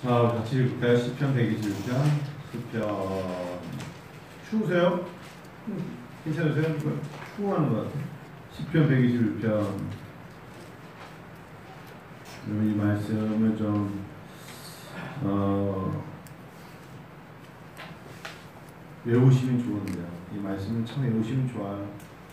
자, 같이 읽을까요? 시편 121편. 시편 추우세요? 괜찮으세요? 추워하는 것 같아요. 시편 121편. 이 말씀을 좀 외우시면 좋은데요. 이 말씀을 참 외우시면 좋아요.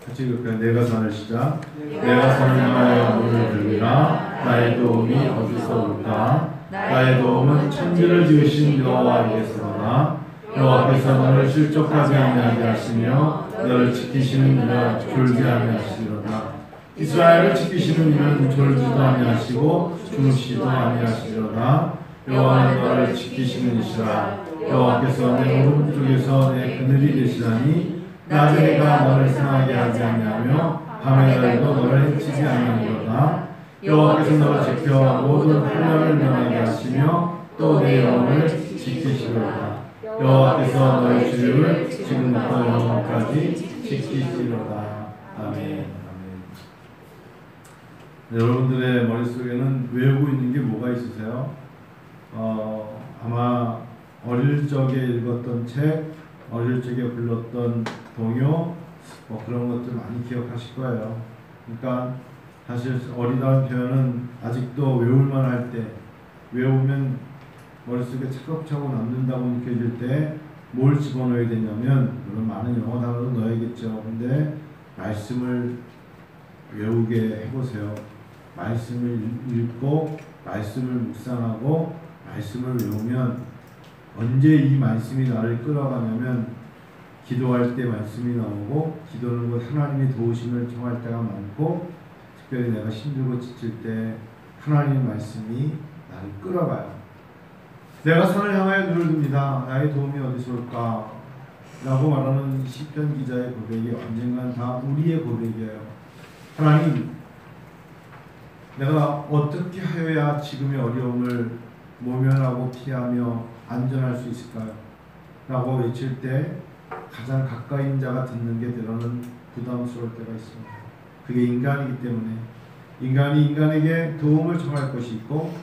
같이 읽을까요? 내가 산을 시작. 내가 산을 향하여 문을 들리라. 나의 도움이 어디서 올까? 나의 도움은 천지를 지으신 여호와께서로다. 여호와께서 너를 실족하지 아니하게 하시며 너를 지키시는 이는 졸지 아니하시리로다. 이스라엘을 지키시는 이는 졸지도 아니하시고 주무시지도 아니하시리로다. 여호와는 너를 지키시는 이시라. 여호와께서 내 오른쪽에서 내 그늘이 되시나니 낮에 내가 너를 상하게 하지 아니하며 밤에 달도 너를 해치지 아니하리로다. 여호와께서 너를 지켜 모든 환난을 면하게 하시며 또 내 영혼을 지키시리로다. 여호와께서 너의 주를 지금부터 영원까지 지키시리로다. 아멘. 여러분들의 머릿속에는 외우고 있는 게 뭐가 있으세요? 아마 어릴 적에 읽었던 책, 어릴 적에 불렀던 동요, 그런 것들 많이 기억하실 거예요. 그러니까 사실 어리다는 표현은 아직도 외울만 할 때, 외우면 머릿속에 차곡차곡 남는다고 느껴질 때 뭘 집어넣어야 되냐면, 물론 많은 영어 단어도 넣어야겠죠. 근데 말씀을 외우게 해보세요. 말씀을 읽고 말씀을 묵상하고 말씀을 외우면 언제 이 말씀이 나를 끌어가냐면 기도할 때 말씀이 나오고, 기도는 곧 하나님의 도우심을 청할 때가 많고, 특별히 내가 힘들고 지칠 때 하나님의 말씀이 나를 끌어가요. 내가 산을 향하여 눈을 듭니다. 나의 도움이 어디서 올까? 라고 말하는 시편 기자의 고백이 언젠간 다 우리의 고백이에요. 하나님, 내가 어떻게 하여야 지금의 어려움을 모면하고 피하며 안전할 수 있을까요? 라고 외칠 때 가장 가까이인 자가 듣는 게 때로는 부담스러울 때가 있습니다. 그게 인간이기 때문에 인간이 인간에게 도움을 청할 것이 있고,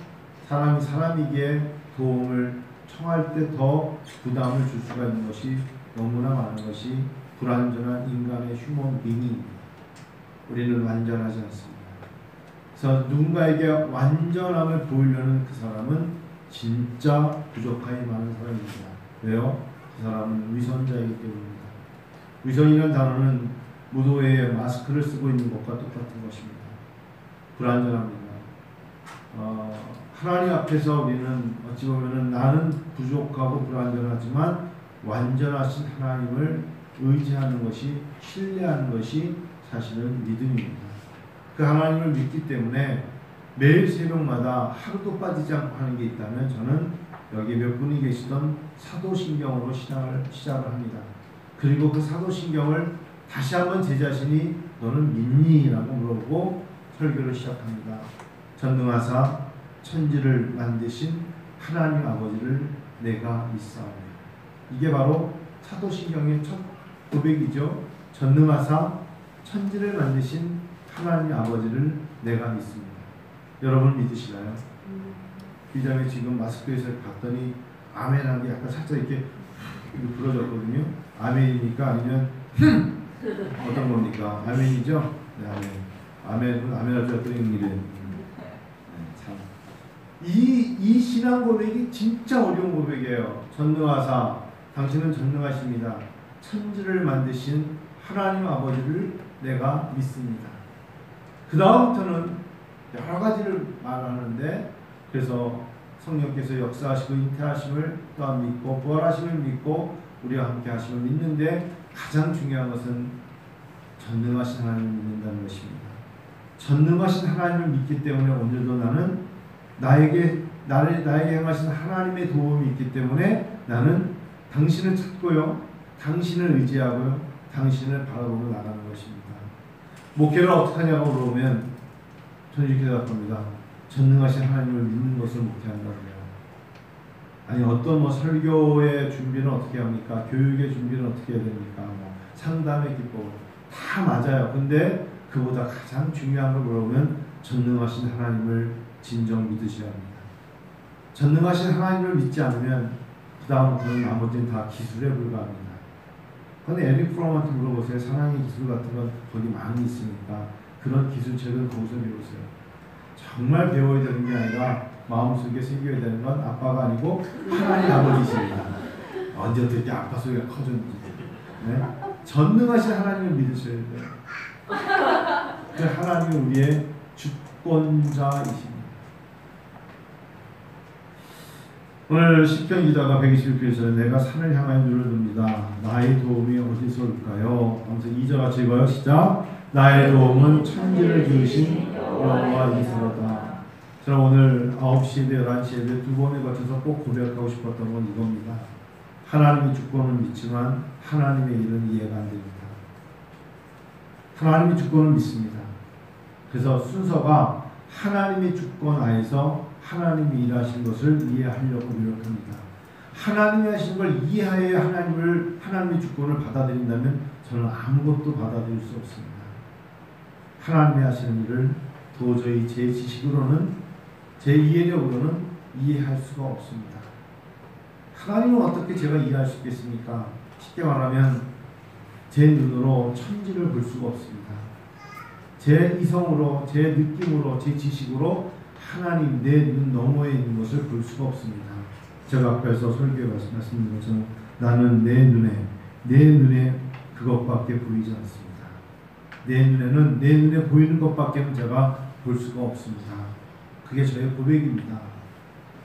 사람이 사람에게 도움을 청할 때 더 부담을 줄 수가 있는 것이 너무나 많은 것이 불완전한 인간의 휴먼 빙입니다. 우리는 완전하지 않습니다. 그래서 누군가에게 완전함을 보이려는 그 사람은 진짜 부족함이 많은 사람입니다. 왜요? 그 사람은 위선자이기 때문입니다. 위선이라는 단어는 무도회에 마스크를 쓰고 있는 것과 똑같은 것입니다. 불완전합니다. 하나님 앞에서 우리는 어찌 보면 나는 부족하고 불완전하지만 완전하신 하나님을 의지하는 것이, 신뢰하는 것이 사실은 믿음입니다. 그 하나님을 믿기 때문에 매일 새벽마다 하루도 빠지지 않고 하는 게 있다면 저는 여기 몇 분이 계시던 사도신경으로 시작을 합니다. 그리고 그 사도신경을 다시 한번 제 자신이 너는 믿니? 라고 물어보고 설교를 시작합니다. 전능하사 천지를 만드신 하나님 아버지를 내가 믿사오니. 이게 바로 사도신경의 첫 고백이죠. 전능하사 천지를 만드신 하나님 아버지를 내가 믿습니다. 여러분 믿으시나요? 기자님 지금 마스크에서 봤더니 아멘한 게 약간 살짝 이렇게 부러졌거든요. 아멘이니까 아니면 어떤 겁니까? 아멘이죠? 네, 아멘. 아멘할 줄 알았더니 이래. 이 신앙 고백이 진짜 어려운 고백이에요. 전능하사, 당신은 전능하십니다. 천지를 만드신 하나님 아버지를 내가 믿습니다. 그 다음부터는 여러 가지를 말하는데, 그래서 성령께서 역사하시고 잉태하심을 또한 믿고 부활하심을 믿고 우리와 함께 하심을 믿는데, 가장 중요한 것은 전능하신 하나님을 믿는다는 것입니다. 전능하신 하나님을 믿기 때문에 오늘도 나는 나에게 행하신 하나님의 도움이 있기 때문에 나는 당신을 찾고요, 당신을 의지하고요, 당신을 바라보며 나가는 것입니다. 목회를 어떻게 하냐고 물어보면 저는 이렇게 대답합니다. 전능하신 하나님을 믿는 것을 목회한다고요. 아니 어떤 설교의 준비는 어떻게 합니까? 교육의 준비는 어떻게 해야 됩니까? 상담의 기법 다 맞아요. 근데 그보다 가장 중요한 걸 물어보면 전능하신 하나님을 진정 믿으셔야 합니다. 전능하신 하나님을 믿지 않으면 그 다음부터는 나머지는 다 기술에 불과합니다. 근데 에릭 프롬한테 물어보세요. 사랑의 기술 같은 건 거기 많이 있으니까 그런 기술책은 거기서 배우세요. 정말 배워야 되는 게 아니라 마음속에 새겨야 되는 건 아빠가 아니고 하나님 아버지십니다. 언제 어떻게 아빠 소리가 커졌는지. 네? 전능하신 하나님을 믿으셔야 돼요. 하나님은 우리의 주권자이십니다. 오늘 시편 기자가 121편에서 내가 산을 향하여 눈을 듭니다. 나의 도움이 어디서 올까요? 하면서 2절 같이 읽어요. 시작. 나의 도움은 천지를 지으신 여호와이시로다. 저는 오늘 9시 예배, 11시 예배 두 번에 거쳐서 꼭 고백하고 싶었던 건 이겁니다. 하나님의 주권을 믿지만 하나님의 일은 이해가 안 됩니다. 하나님의 주권을 믿습니다. 그래서 순서가 하나님의 주권 하에서 하나님이 일하신 것을 이해하려고 노력합니다. 하나님이 하신 걸 이해하여 하나님의 주권을 받아들인다면 저는 아무것도 받아들일 수 없습니다. 하나님이 하시는 일을 도저히 제 지식으로는, 제 이해력으로는 이해할 수가 없습니다. 하나님은 어떻게 제가 이해할 수 있겠습니까? 쉽게 말하면 제 눈으로 천지를 볼 수가 없습니다. 제 이성으로, 제 느낌으로, 제 지식으로 하나님 내 눈 너머에 있는 것을 볼 수가 없습니다. 제가 앞에서 설교에 말씀드린 것처럼 나는 내 눈에 그것밖에 보이지 않습니다. 내 눈에 보이는 것밖에는 제가 볼 수가 없습니다. 그게 저의 고백입니다.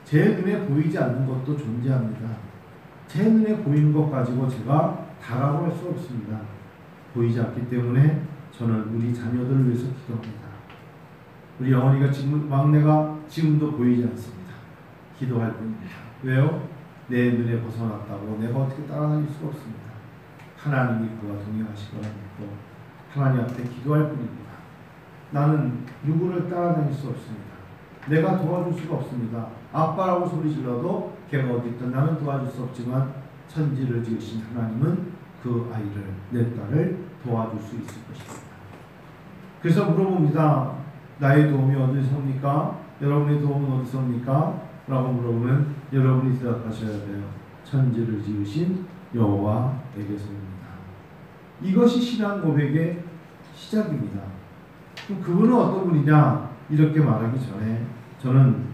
제 눈에 보이지 않는 것도 존재합니다. 제 눈에 보이는 것 가지고 제가 다라고 할 수 없습니다. 보이지 않기 때문에 저는 우리 자녀들을 위해서 기도합니다. 우리 영원이가 지금 막내가 지금도 보이지 않습니다. 기도할 뿐입니다. 왜요? 내 눈에 벗어났다고 내가 어떻게 따라다닐 수가 없습니다. 하나님이 그와 동행하실 거라 믿고 하나님 앞에 기도할 뿐입니다. 나는 누구를 따라다닐 수 없습니다. 내가 도와줄 수가 없습니다. 아빠라고 소리 질러도 걔가 어디 있든 나는 도와줄 수 없지만 천지를 지으신 하나님은 그 아이를, 내 딸을 도와줄 수 있을 것입니다. 그래서 물어봅니다. 나의 도움이 어디서 옵니까? 여러분의 도움은 어디서 옵니까? 라고 물어보면 여러분이 대답하셔야 돼요. 천지를 지으신 여호와에게서입니다. 이것이 신앙 고백의 시작입니다. 그럼 그분은 어떤 분이냐? 이렇게 말하기 전에 저는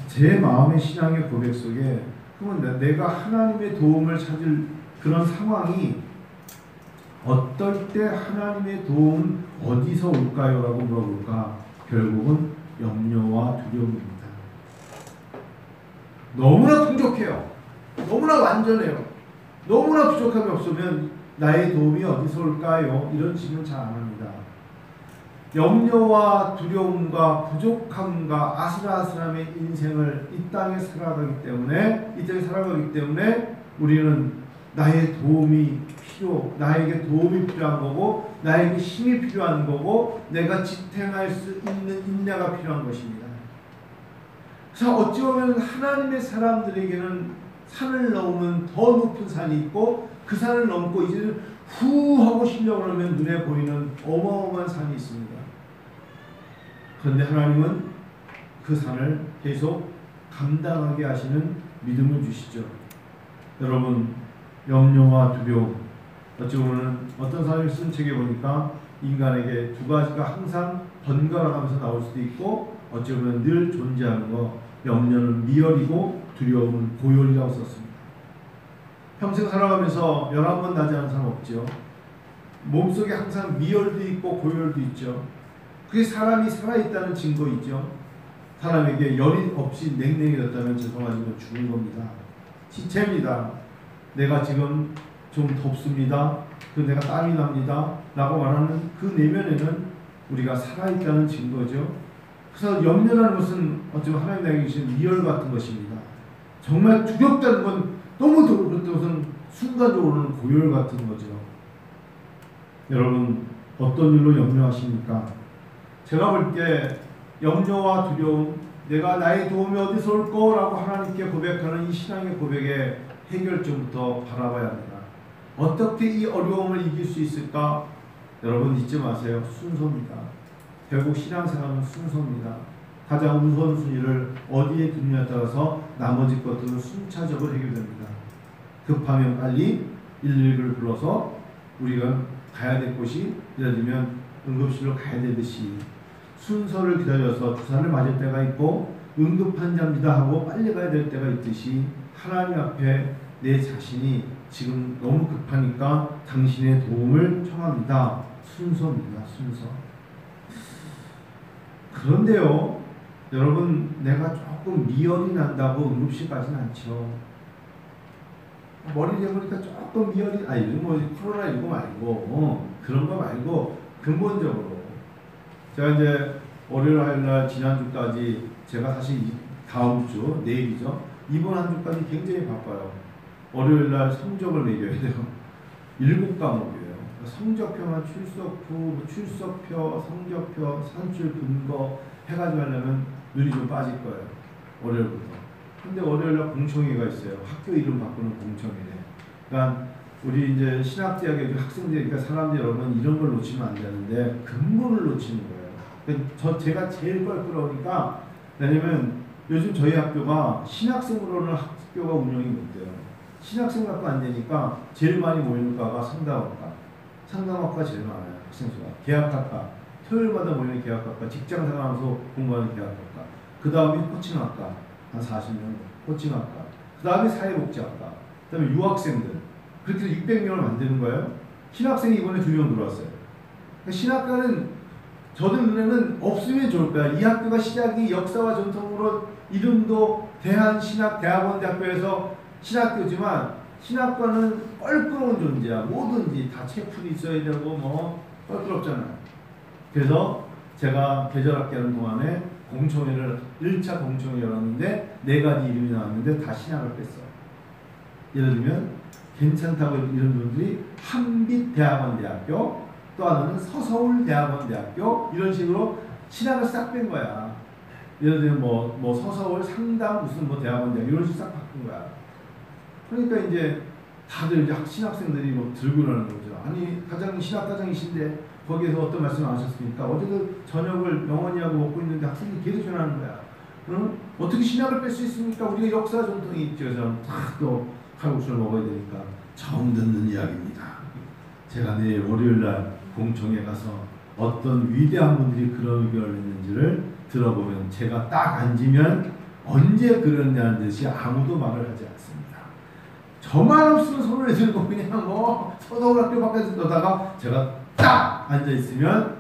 제 마음의 신앙의 고백 속에 그러면 내가 하나님의 도움을 찾을 그런 상황이 어떨 때 하나님의 도움 어디서 올까요? 라고 물어볼까? 결국은 염려와 두려움입니다. 너무나 풍족해요. 너무나 완전해요. 너무나 부족함이 없으면 나의 도움이 어디서 올까요? 이런 질문 잘 안 합니다. 염려와 두려움과 부족함과 아슬아슬함의 인생을 이 땅에 살아가기 때문에 우리는 나에게 도움이 필요한 거고 나에게 힘이 필요한 거고 내가 지탱할 수 있는 인내가 필요한 것입니다. 자, 어찌 보면 하나님의 사람들에게는 산을 넘으면 더 높은 산이 있고 그 산을 넘고 이제는 후 하고 쉬려고 하면 눈에 보이는 어마어마한 산이 있습니다. 그런데 하나님은 그 산을 계속 감당하게 하시는 믿음을 주시죠. 여러분, 염려와 두려움, 어찌 보면 어떤 사람이 쓴 책에 보니까 인간에게 두 가지가 항상 번갈아가면서 나올 수도 있고 어찌 보면 늘 존재하는 거, 염려는 미열이고 두려움은 고열이라고 썼습니다. 평생 살아가면서 11번 나지 않은 사람 없죠. 몸속에 항상 미열도 있고 고열도 있죠. 그게 사람이 살아있다는 증거이죠. 사람에게 열이 없이 냉랭해졌다면 죄송하지만 죽은 겁니다. 시체입니다. 내가 지금 좀 덥습니다. 내가 땀이 납니다. 라고 말하는 그 내면에는 우리가 살아있다는 증거죠. 그래서 염려라는 것은 어쩌면 하나님 나에게 주신 미열 같은 것입니다. 정말 두렵다는 건 너무 두렵다는 것은 순간적으로는 고열 같은 거죠. 여러분, 어떤 일로 염려하십니까? 제가 볼 때 염려와 두려움, 내가 나의 도움이 어디서 올 거라고 하나님께 고백하는 이 신앙의 고백의 해결점부터 바라봐야 합니다. 어떻게 이 어려움을 이길 수 있을까? 여러분 잊지 마세요. 순서입니다. 결국 신앙생활은 순서입니다. 가장 우선순위를 어디에 두느냐에 따라서 나머지 것들은 순차적으로 해결됩니다. 급하면 빨리 119를 불러서 우리가 가야 될 곳이 예를 들면 응급실로 가야 되듯이 순서를 기다려서 주사를 맞을 때가 있고 응급환자입니다 하고 빨리 가야 될 때가 있듯이 하나님 앞에 내 자신이 지금 너무 급하니까 당신의 도움을 청합니다. 순서입니다. 순서. 그런데요, 여러분, 내가 조금 미열이 난다고 응급실 가진 않죠. 머리 대보니까 조금 미열이, 아니, 뭐 코로나19 말고, 그런 거 말고, 근본적으로. 제가 이제 월요일, 화요일날 지난주까지, 제가 사실 다음 주, 내일이죠. 이번 한 주까지 굉장히 바빠요. 월요일날 성적을 매겨야 돼요. 7과목이에요. 성적표만 출석부, 출석표, 성적표, 산출 근거 해가지고 하려면 눈이 좀 빠질 거예요. 월요일부터. 근데 월요일날 공청회가 있어요. 학교 이름 바꾸는 공청회네. 그러니까 우리 이제 신학대학의 학생들이니까 사람들 여러분 이런 걸 놓치면 안 되는데 근본을 놓치는 거예요. 제가 제일 껄끄러우니까 왜냐면 요즘 저희 학교가 신학생으로는 학교가 운영이 못 돼요. 신학생학과 안 되니까 제일 많이 모이는 과가 상담학과. 상담학과 제일 많아요. 학생 수가. 계약학과. 토요일마다 모이는 계약학과. 직장생활하면서 공부하는 계약학과. 그 다음에 코칭학과. 한 40명. 코칭학과. 그 다음에 사회복지학과. 그 다음에 유학생들. 그렇게 해서 600명을 만드는 거예요. 신학생이 이번에 2명 들어왔어요. 그러니까 신학과는 저들 눈에는 없으면 좋을 거야. 이 학교가 시작이 역사와 전통으로 이름도 대한신학대학원대학교에서 신학교지만 신학과는 껄끄러운 존재야. 뭐든지 다 체풀이 있어야 되고 뭐 껄끄럽잖아요. 그래서 제가 계절학기 하는 동안에 공청회를 1차 공청회 열었는데 4가지 이름이 나왔는데 다 신학을 뺐어요. 예를 들면 괜찮다고 이런 분들이 한빛대학원대학교, 또 하나는 서서울대학원대학교 이런 식으로 신학을 싹 뺀 거야. 예를 들면 뭐 서서울 상담 무슨 뭐 대학원대학 이런 식으로 싹 바꾼 거야. 그러니까 이제 다들 이제 신학생들이 뭐 들고 일어나는 거죠. 아니 과장님 신학과장이신데 거기에서 어떤 말씀을 하셨습니까? 어제도 저녁을 영원히 하고 먹고 있는데 학생들이 계속 전화하는 거야. 그럼 어떻게 신학을 뺄 수 있습니까? 우리가 역사 전통이 있죠. 그래서 또 칼국수를 먹어야 되니까 처음 듣는 이야기입니다. 제가 내일 월요일날 공청회 가서 어떤 위대한 분들이 그런 의견을 했는지를 들어보면 제가 딱 앉으면 언제 그랬냐는 듯이 아무도 말을 하지 않습니다. 저만 없으면 손을 들고 그냥 뭐 서서울학교 밖에서 떠다가 제가 딱 앉아있으면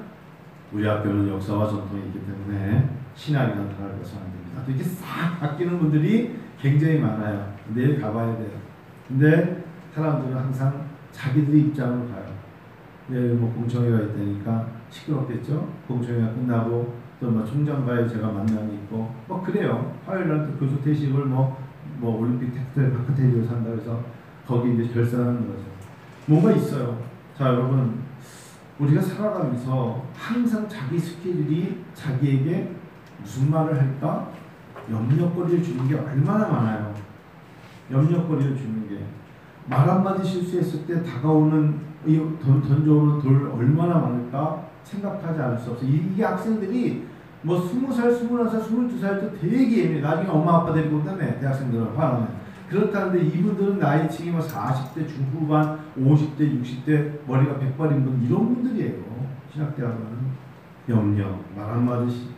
우리 학교는 역사와 전통이 있기 때문에 신학이라는 단어를 써서 안 됩니다. 이렇게 싹 바뀌는 분들이 굉장히 많아요. 내일 가봐야 돼요. 근데 사람들은 항상 자기들의 입장으로 가요. 내일 뭐 공청회가 있다니까 시끄럽겠죠? 공청회가 끝나고 또 뭐 총장과의 제가 만남이 있고 뭐 그래요. 화요일날 또 교수 퇴직을 뭐 올림픽 파크테리에서 한다고 해서 거기 이제 결산하는 거죠. 뭔가 있어요. 자 여러분 우리가 살아가면서 항상 자기 스케줄이 자기에게 무슨 말을 할까? 염려거리를 주는 게 얼마나 많아요. 염려거리를 주는 게. 말 한마디 실수했을 때 다가오는 던져오는 돌 얼마나 많을까 생각하지 않을 수 없어요. 이게 학생들이 뭐 20살, 21살, 22살도 되게 예민해. 나중에 엄마 아빠 데리고 온다며 대학생들은 화나면. 그렇다는데 이분들은 나이층이 뭐 40대 중후반, 50대, 60대 머리가 백발인 분 이런 분들이에요. 신학대학은 염려, 말 한마디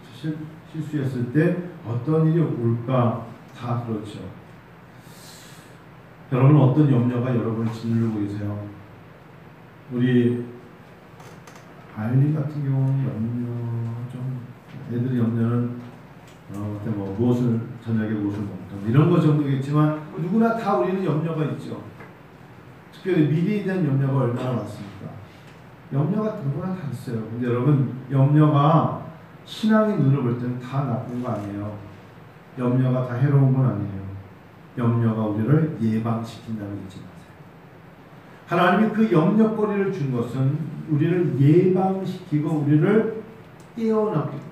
실수했을 때 어떤 일이 올까 다 그렇죠. 여러분 어떤 염려가 여러분을 짓누르고 계세요? 우리 아이린 같은 경우는 염려 좀 애들의 염려는 뭐 무엇을 저녁에 무엇을 먹던 이런 거 정도겠지만 누구나 다 우리는 염려가 있죠. 특별히 미래에 대한 염려가 얼마나 많습니까? 염려가 누구나 다 있어요. 근데 여러분 염려가 신앙의 눈으로 볼 때는 다 나쁜 거 아니에요. 염려가 다 해로운 건 아니에요. 염려가 우리를 예방시킨다는 거 잊지 마세요. 하나님이 그 염려거리를 준 것은 우리를 예방시키고 우리를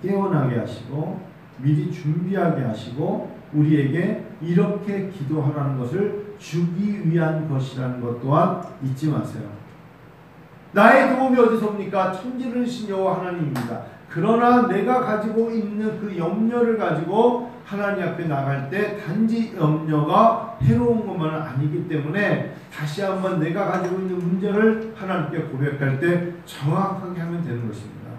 깨어나게 하시고 미리 준비하게 하시고 우리에게 이렇게 기도하라는 것을 주기 위한 것이라는 것 또한 잊지 마세요. 나의 도움이 어디서 옵니까? 천지를 신 여호와 하나님입니다. 그러나 내가 가지고 있는 그 염려를 가지고 하나님 앞에 나갈 때 단지 염려가 해로운 것만은 아니기 때문에 다시 한번 내가 가지고 있는 문제를 하나님께 고백할 때 정확하게 하면 되는 것입니다.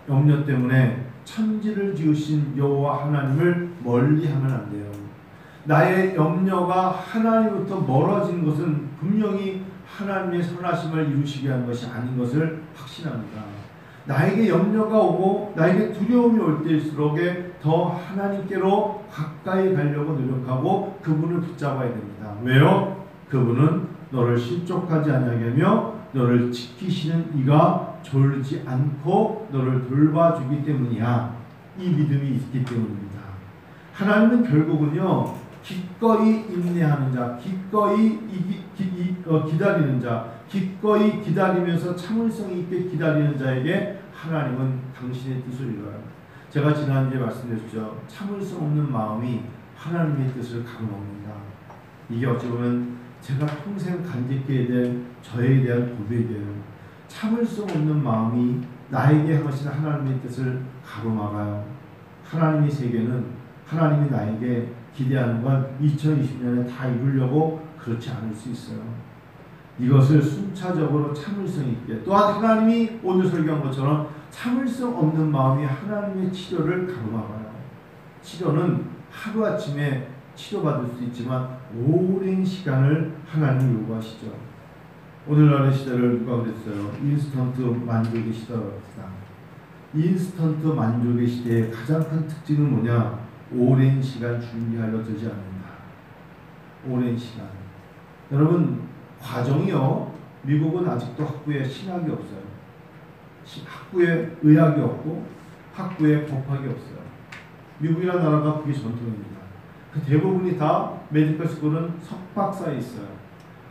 염려 때문에 천지를 지으신 여호와 하나님을 멀리하면 안 돼요. 나의 염려가 하나님부터 멀어진 것은 분명히 하나님의 선하심을 이루시게 하는 것이 아닌 것을 확신합니다. 나에게 염려가 오고 나에게 두려움이 올 때일수록 더 하나님께로 가까이 가려고 노력하고 그분을 붙잡아야 됩니다. 왜요? 그분은 너를 실족하지 아니하게 하며 너를 지키시는 이가 졸지 않고 너를 돌봐주기 때문이야. 이 믿음이 있기 때문입니다. 하나님은 결국은요, 기꺼이 인내하는 자, 기꺼이 기다리는 자, 기꺼이 기다리면서 참을성 있게 기다리는 자에게 하나님은 당신의 뜻을 이루어요. 제가 지난주에 말씀드렸죠. 참을성 없는 마음이 하나님의 뜻을 가로막는다. 이게 어찌 보면 제가 평생 간직해야 될 저에 대한 고백이에요. 참을성 없는 마음이 나에게 하신 하나님의 뜻을 가로막아요. 하나님의 세계는 하나님이 나에게 기대하는 건 2020년에 다 이루려고 그렇지 않을 수 있어요. 이것을 순차적으로 참을성 있게, 또한 하나님이 오늘 설교한 것처럼 참을성 없는 마음이 하나님의 치료를 가로막아요. 치료는 하루아침에 치료받을 수 있지만 오랜 시간을 하나님이 요구하시죠. 오늘날의 시대를 누가 그랬어요? 인스턴트 만족의 시대라고 합니다. 인스턴트 만족의 시대의 가장 큰 특징은 뭐냐? 오랜 시간 준비하려 들지 않는다. 오랜 시간. 여러분, 과정이요. 미국은 아직도 학부에 신학이 없어요. 학부에 의학이 없고 학부에 법학이 없어요. 미국이라는 나라가 그게 전통입니다. 그 대부분이 다 메디컬 스쿨은 석박사에 있어요.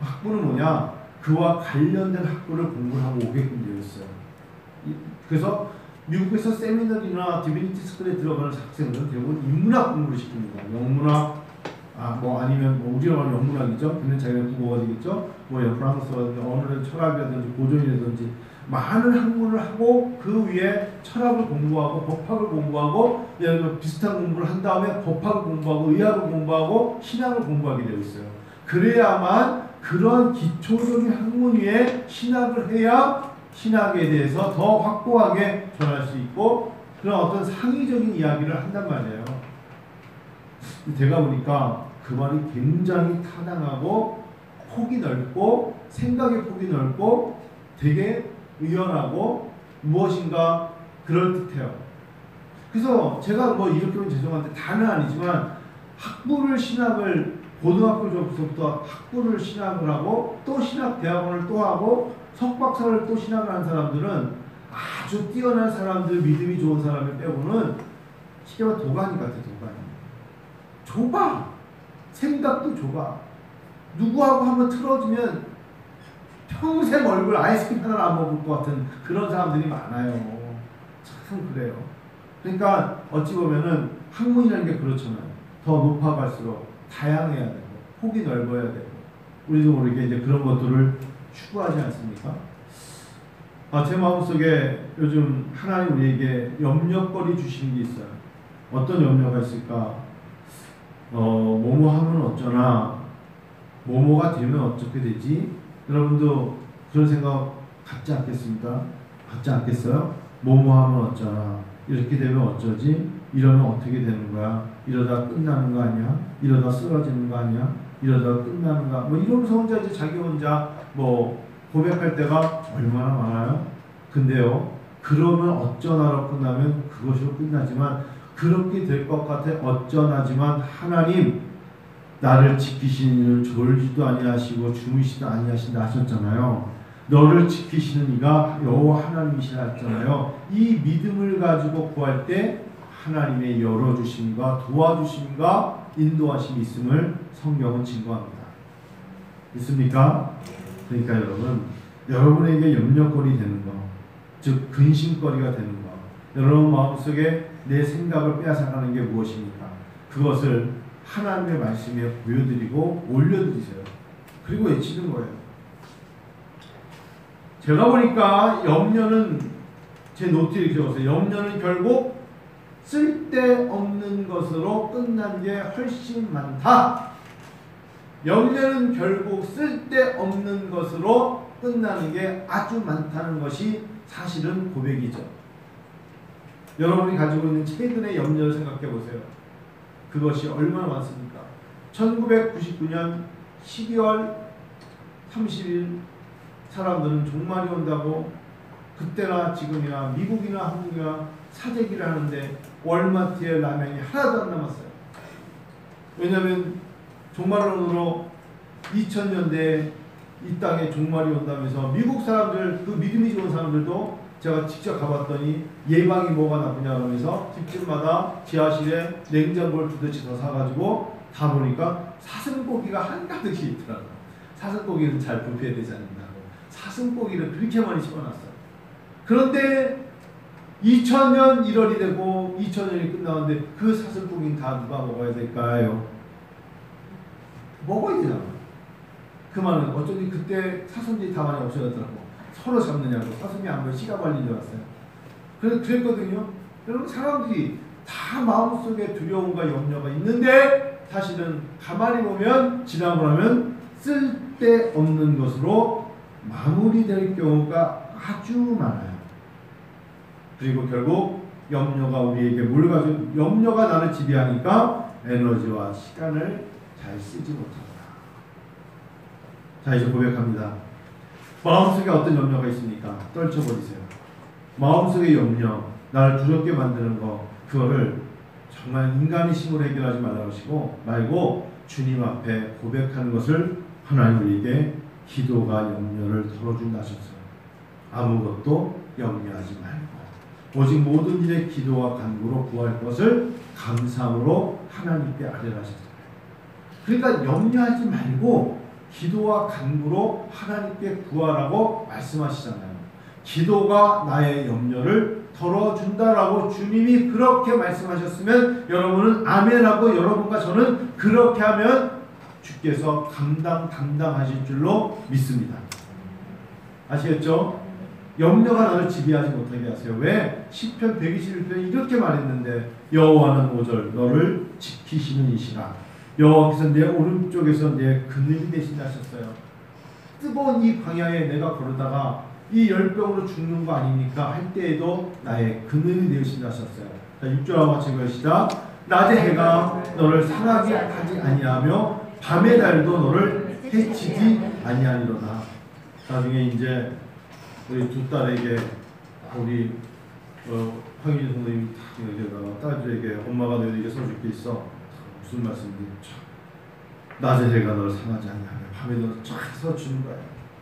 학부는 뭐냐? 그와 관련된 학부를 공부하고 오게끔 되어 있어요. 그래서 미국에서 세미나리나 디비니티 스쿨에 들어가는 학생들은 대부분 인문학 공부를 시킵니다. 영문학, 아니면 우리가 말하는 영문학이죠. 근데 자기가 국어가 되겠죠. 프랑스어라든지 언어라든지 철학이라든지 고전이라든지 많은 학문을 하고 그 위에 철학을 공부하고 법학을 공부하고 비슷한 공부를 한 다음에 법학을 공부하고 의학을 공부하고 신학을 공부하게 되어 있어요. 그래야만 그런 기초적인 학문 위에 신학을 해야 신학에 대해서 더 확고하게 전할 수 있고 그런 어떤 상위적인 이야기를 한단 말이에요. 제가 보니까 그 말이 굉장히 타당하고 폭이 넓고 생각의 폭이 넓고 되게 의연하고 무엇인가 그럴듯해요. 그래서 제가 이렇게 하면 죄송한데 다는 아니지만 학부를 신학을 고등학교 때부터 학부를 신학을 하고 또 신학 대학원을 또 하고 석박사를 또 신학을 한 사람들은 아주 뛰어난 사람들, 믿음이 좋은 사람을 빼고는 쉽게 말해 도가니 같아. 도가니 좁아. 생각도 좁아. 누구하고 한번 틀어지면 평생 얼굴 아이스크림 하나를 안 먹을 것 같은 그런 사람들이 많아요. 참 그래요. 그러니까 어찌 보면은 학문이라는 게 그렇잖아요. 더 높아갈수록 다양해야 되고 폭이 넓어야 되고 우리도 모르게 이제 그런 것들을 추구하지 않습니까? 제 마음속에 요즘 하나님 우리에게 염려거리 주시는 게 있어요. 어떤 염려가 있을까? 뭐뭐 하면 어쩌나, 뭐뭐가 되면 어떻게 되지? 여러분도 그런 생각 갖지 않겠습니까? 갖지 않겠어요? 뭐뭐 하면 어쩌나, 이렇게 되면 어쩌지? 이러면 어떻게 되는 거야? 이러다 끝나는 거 아니야? 이러다 쓰러지는 거 아니야? 이러다 끝나는 거 이러면서 혼자 이제 자기 혼자 고백할 때가 얼마나 많아요? 근데요, 그러면 어쩌나로 끝나면 그것으로 끝나지만 그렇게 될 것 같아 어쩌나지만 하나님 나를 지키시는 이는 졸지도 아니하시고 주무시도 아니하신다 하셨잖아요. 너를 지키시는 이가 여호와 하나님이시라 했잖아요. 이 믿음을 가지고 구할 때 하나님의 열어주심과 도와주심과 인도하심이 있음을 성경은 증거합니다. 있습니까? 그러니까 여러분에게 염려거리 되는 것, 즉 근심거리가 되는 것, 여러분 마음속에 내 생각을 빼앗아가는 게 무엇입니까? 그것을 하나님의 말씀에 보여드리고 올려드리세요. 그리고 외치는 거예요. 제가 보니까 염려는 제 노트에 이렇게 적었어요. 염려는 결국 쓸데없는 것으로 끝난 게 훨씬 많다. 염려는 결국 쓸데없는 것으로 끝나는 게 아주 많다는 것이 사실은 고백이죠. 여러분이 가지고 있는 최근의 염려를 생각해 보세요. 그것이 얼마나 많습니까? 1999년 12월 30일 사람들은 종말이 온다고 그때나 지금이나 미국이나 한국이나 사재기를 하는데 월마트에 라면이 하나도 안 남았어요. 왜냐하면 종말론으로 2000년대에 이 땅에 종말이 온다면서 미국 사람들, 그 믿음이 좋은 사람들도 제가 직접 가봤더니 예방이 뭐가 나쁘냐 그러면서 집집마다 지하실에 냉장고를 두 대씩 더 사가지고 가보니까 사슴고기가 한가득이 있더라고요. 사슴고기는 잘 분폐되지 않는다고 사슴고기를 그렇게 많이 집어놨어요. 그런데 2000년 1월이 되고 2000년이 끝나는데 그 사슴고기는 다 누가 먹어야 될까요? 먹어야 되잖아요. 그 말은 어쩐지 그때 사슴들이 다 많이 없어졌더라고. 서로 잡느냐고. 사슴이 안 보여 씨가 발리려 왔어요. 그랬거든요. 여러분 사람들이 다 마음속에 두려움과 염려가 있는데 사실은 가만히 보면 지나고 나면 쓸데없는 것으로 마무리될 경우가 아주 많아요. 그리고 결국 염려가 우리에게 뭘 가지고 염려가 나를 지배하니까 에너지와 시간을 잘 쓰지 못한다. 자, 이제 고백합니다. 마음속에 어떤 염려가 있습니까? 떨쳐버리세요. 마음속의 염려, 나를 두렵게 만드는 거, 그거를 정말 인간의 힘으로 해결하지 말고 주님 앞에 고백하는 것을 하나님 우리에게 기도가 염려를 덜어준다 하셨어요. 아무것도 염려하지 말고 오직 모든 일에 기도와 간구로 구할 것을 감사함으로 하나님께 아뢰라셨어요. 그러니까 염려하지 말고 기도와 간구로 하나님께 구하라고 말씀하시잖아요. 기도가 나의 염려를 덜어준다라고 주님이 그렇게 말씀하셨으면 여러분은 아멘하고 여러분과 저는 그렇게 하면 주께서 감당하실 줄로 믿습니다. 아시겠죠? 염려가 나를 지배하지 못하게 하세요. 왜? 시편 121편에 이렇게 말했는데 여호와는 5절 너를 지키시는 이시라. 여호와께서 내 오른쪽에서 내 그늘이 되신다 하셨어요. 뜨거운 이 광야에 내가 걸어다가 이 열병으로 죽는 거 아닙니까? 할 때에도 나의 그늘이 되신다 하셨어요. 자, 6절과 같이 읽읍시다. 낮의 해가 너를 상하게 하지 아니하며 밤의 달도 너를 해치지 아니하리로다. 나중에 이제 우리 두 딸에게 우리 황희진 선생님이 딸들에게 엄마가 너희에게 써줄 게 있어. 무슨 말씀인지 낮에 해가 너를 상하지 아니하며 밤에 너를 쫙 써주는 거야.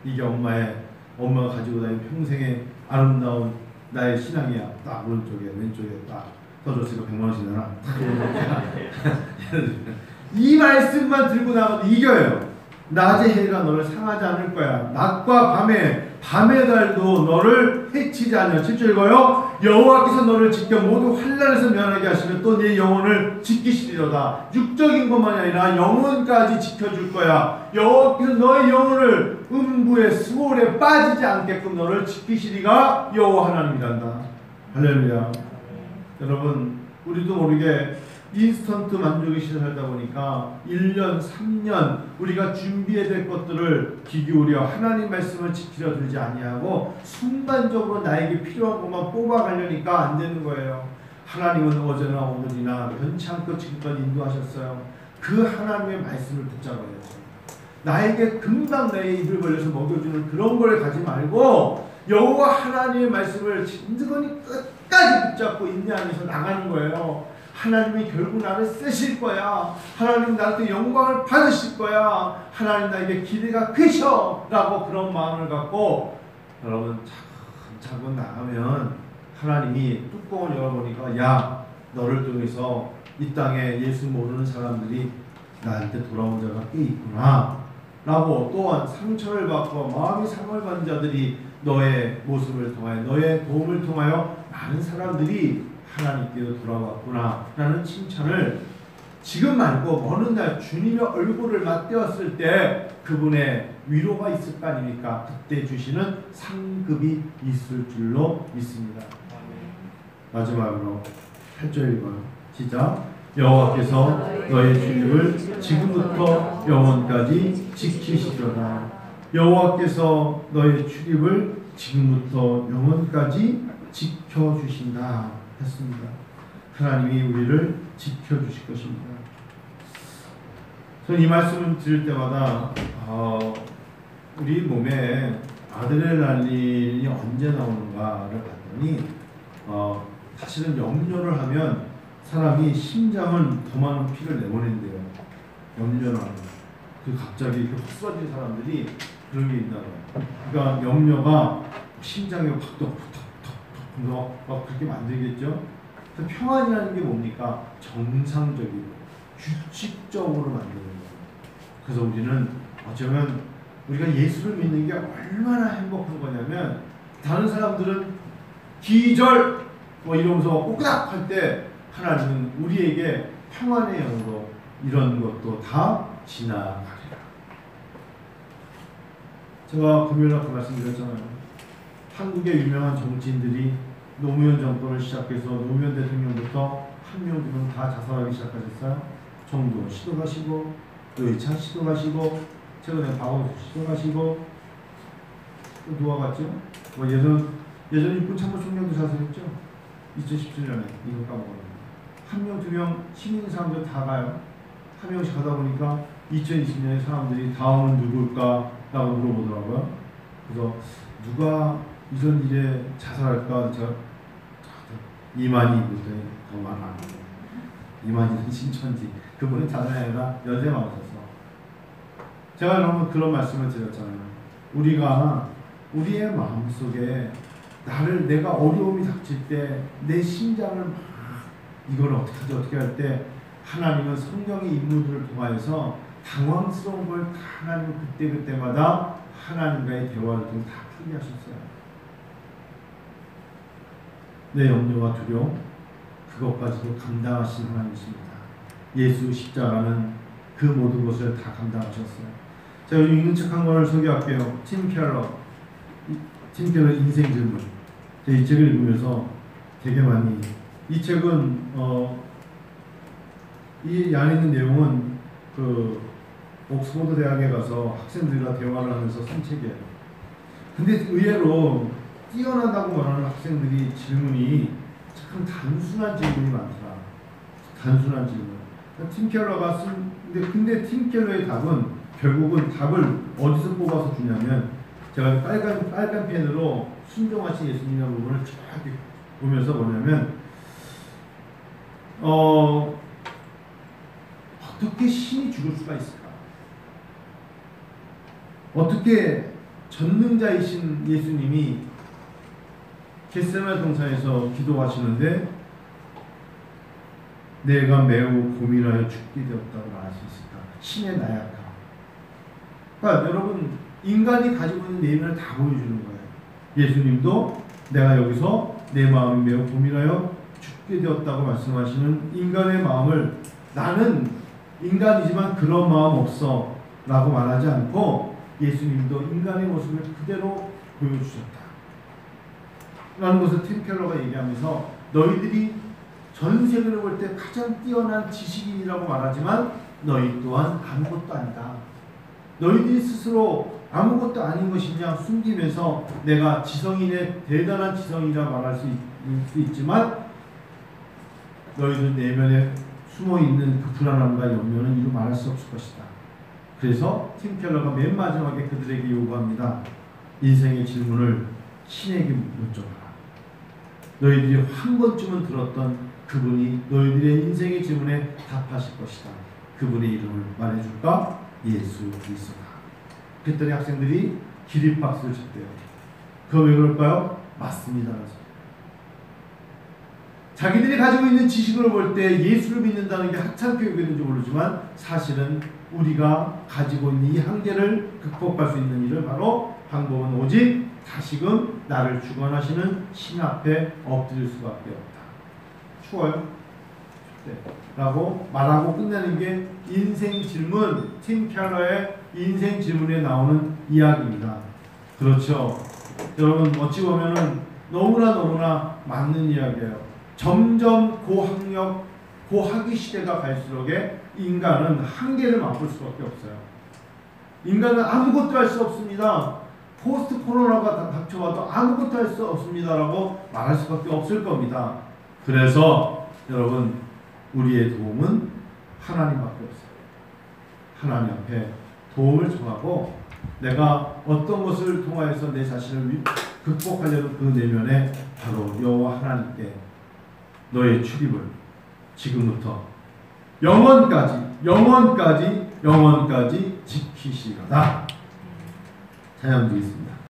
이게 엄마가 가지고 다니는 평생의 아름다운 나의 신앙이야. 딱 오른쪽에 왼쪽에 딱 써줬으니까 100만 원씩 내놔. 이 말씀만 들고 나가도 이겨요. 낮의 해가 너를 상하지 않을 거야. 낮과 밤의 달도 너를 해치지 않으며 7절 읽어요. 여호와께서 너를 지켜 모두 환난에서 면하게 하시며 또 네 영혼을 지키시리로다. 육적인 것만이 아니라 영혼까지 지켜줄 거야. 여호와께서 너의 영혼을 음부의 수월에 빠지지 않게끔 너를 지키시리가 여호와 하나님이란다. 할렐루야. 여러분 우리도 모르게 인스턴트 만족의 시대에 살다 보니까 1년, 3년 우리가 준비해야 될 것들을 기기울여 하나님 말씀을 지키려 들지 아니하고 순간적으로 나에게 필요한 것만 뽑아가려니까 안 되는 거예요. 하나님은 어제나 오늘이나 변치 않고 지금까지 인도하셨어요. 그 하나님의 말씀을 붙잡아야죠. 나에게 금방 내 입을 벌려서 먹여주는 그런 걸 가지 말고 여호와 하나님의 말씀을 진드거니 끝까지 붙잡고 인내하면서 나가는 거예요. 하나님이 결국 나를 쓰실 거야. 하나님 나한테 영광을 받으실 거야. 하나님 나에게 기대가 크셔 라고 그런 마음을 갖고 여러분 차근차근 나가면 하나님이 뚜껑을 열어보니까 야 너를 통해서 이 땅에 예수 모르는 사람들이 나한테 돌아온 자가 꽤 있구나 라고 또한 상처를 받고 마음이 상을 받은 자들이 너의 모습을 통하여 너의 도움을 통하여 많은 사람들이 하나님께로 돌아왔구나 라는 칭찬을 지금 말고 어느 날 주님의 얼굴을 맞대었을 때 그분의 위로가 있을 거 아닙니까? 그때 주시는 상급이 있을 줄로 믿습니다. 마지막으로 8절 읽어요. 시작. 여호와께서 너의 출입을 지금부터 영원까지 지키시려나. 여호와께서 너의 출입을 지금부터 영원까지 지켜주신다 했습니다. 하나님이 우리를 지켜주실 것입니다. 저는 이 말씀을 들을 때마다 우리 몸에 아드레날린이 언제 나오는가를 봤더니 사실은 염려를 하면 사람이 심장은 더 많은 피를 내보낸대요. 염려를 하면. 갑자기 이렇게 확 쏟아진 사람들이 그런 게 있나 봐요. 그러니까 염려가 심장에 막 그렇게 만들겠죠. 평안이라는 게 뭡니까? 정상적이고 규칙적으로 만드는 거예요. 그래서 우리는 어쩌면 우리가 예수를 믿는 게 얼마나 행복한 거냐면 다른 사람들은 기절 이러면서 꼬끄닥 할 때 하나님은 우리에게 평안의 영으로 이런 것도 다 지나가리라. 제가 금요일날 그 말씀드렸잖아요. 한국의 유명한 정치인들이 노무현 정권을 시작해서 노무현 대통령부터 한 명 두 명 다 자살하기 시작하셨어요. 정도 시도하시고 노회찬 시도하시고 최근에 박원순 시도하시고 또 누가 갔죠? 예전 육군 참모총장도 자살했죠. 2017년에 이거 까먹었는데 한 명 두 명 신인 사람들 다 가요. 한 명씩 가다 보니까 2020년에 사람들이 다음은 누굴까 라고 물어보더라고요. 그래서 누가 이런 일에 자살할까? 제가 이만희 그때 더 많아. 이만희는 신천지. 그분은 자살이 아니라 연세 많으셔서. 제가 여러분 그런 말씀을 드렸잖아요. 우리가 우리의 마음속에 내가 어려움이 닥칠 때 내 심장을 막 이걸 어떻게 할 때 하나님은 성경의 인물들을 통하여서 당황스러운 걸 다 하나님은 그때마다 하나님과의 대화를 통해 다 풀게 하셨어요. 내 염려와 두려움 그것까지도 감당하신 하나님이십니다. 예수 십자가는 그 모든 것을 다 감당하셨어요. 제가 요즘 읽는 책 한 권을 소개할게요. 팀 켈러 인생 질문. 제가 이 책을 읽으면서 되게 많이 이 책은 이 안에 있는 내용은 그 옥스퍼드 대학에 가서 학생들과 대화를 하면서 쓴 책이에요. 근데 의외로 뛰어나다고 말하는 학생들이 질문이 참 단순한 질문이 많더라. 단순한 질문. 팀 켈러가 근데 팀 켈러의 답은 결국은 답을 어디서 뽑아서 주냐면 제가 빨간 펜으로 순종하신 예수님이라는 부분을 쫙 보면서 뭐냐면 어떻게 신이 죽을 수가 있을까? 어떻게 전능자이신 예수님이 겟세마네 동산에서 기도하시는데 내가 매우 고민하여 죽게 되었다고 말할 수 있을까? 신의 나약함. 그러니까 여러분 인간이 가지고 있는 내면을 다 보여주는 거예요. 예수님도 내가 여기서 내 마음이 매우 고민하여 죽게 되었다고 말씀하시는 인간의 마음을 나는 인간이지만 그런 마음 없어 라고 말하지 않고 예수님도 인간의 모습을 그대로 보여주셨다 라는 것을 팀 켈러가 얘기하면서 너희들이 전 세계를 볼 때 가장 뛰어난 지식인이라고 말하지만 너희 또한 아무것도 아니다. 너희들이 스스로 아무것도 아닌 것이냐 숨기면서 내가 지성인의 대단한 지성이라 말할 수 있지만 너희들 내면에 숨어있는 그 불안함과 염려는 이루 말할 수 없을 것이다. 그래서 팀 켈러가 맨 마지막에 그들에게 요구합니다. 인생의 질문을 신에게 여쭤봐라. 너희들이 한 번쯤은 들었던 그분이 너희들의 인생의 질문에 답하실 것이다. 그분의 이름을 말해줄까? 예수 그리스도다. 그랬더니 학생들이 기립박수를 쳤대요. 그거 왜 그럴까요? 맞습니다. 자기들이 가지고 있는 지식을 볼 때 예수를 믿는다는 게 하찮게 여기는지 모르지만 사실은 우리가 가지고 있는 이 한계를 극복할 수 있는 일은 바로 방법은 오직 다시금 나를 주관하시는 신 앞에 엎드릴 수밖에 없다. 추워요? 네. 라고 말하고 끝내는 게 인생 질문, 팀 켈러의 인생 질문에 나오는 이야기입니다. 그렇죠. 여러분 어찌 보면은 너무나 맞는 이야기예요. 점점 고학력, 고학위 시대가 갈수록에 인간은 한계를 맛볼 수밖에 없어요. 인간은 아무것도 할 수 없습니다. 포스트 코로나가 닥쳐와도 아무것도 할 수 없습니다라고 말할 수밖에 없을 겁니다. 그래서 여러분 우리의 도움은 하나님밖에 없어요. 하나님 앞에 도움을 청하고 내가 어떤 것을 통하여서 내 자신을 극복하려는 그 내면에 바로 여호와 하나님께 너의 출입을 지금부터 영원까지 지키시리로다. 찬양 드리겠습니다.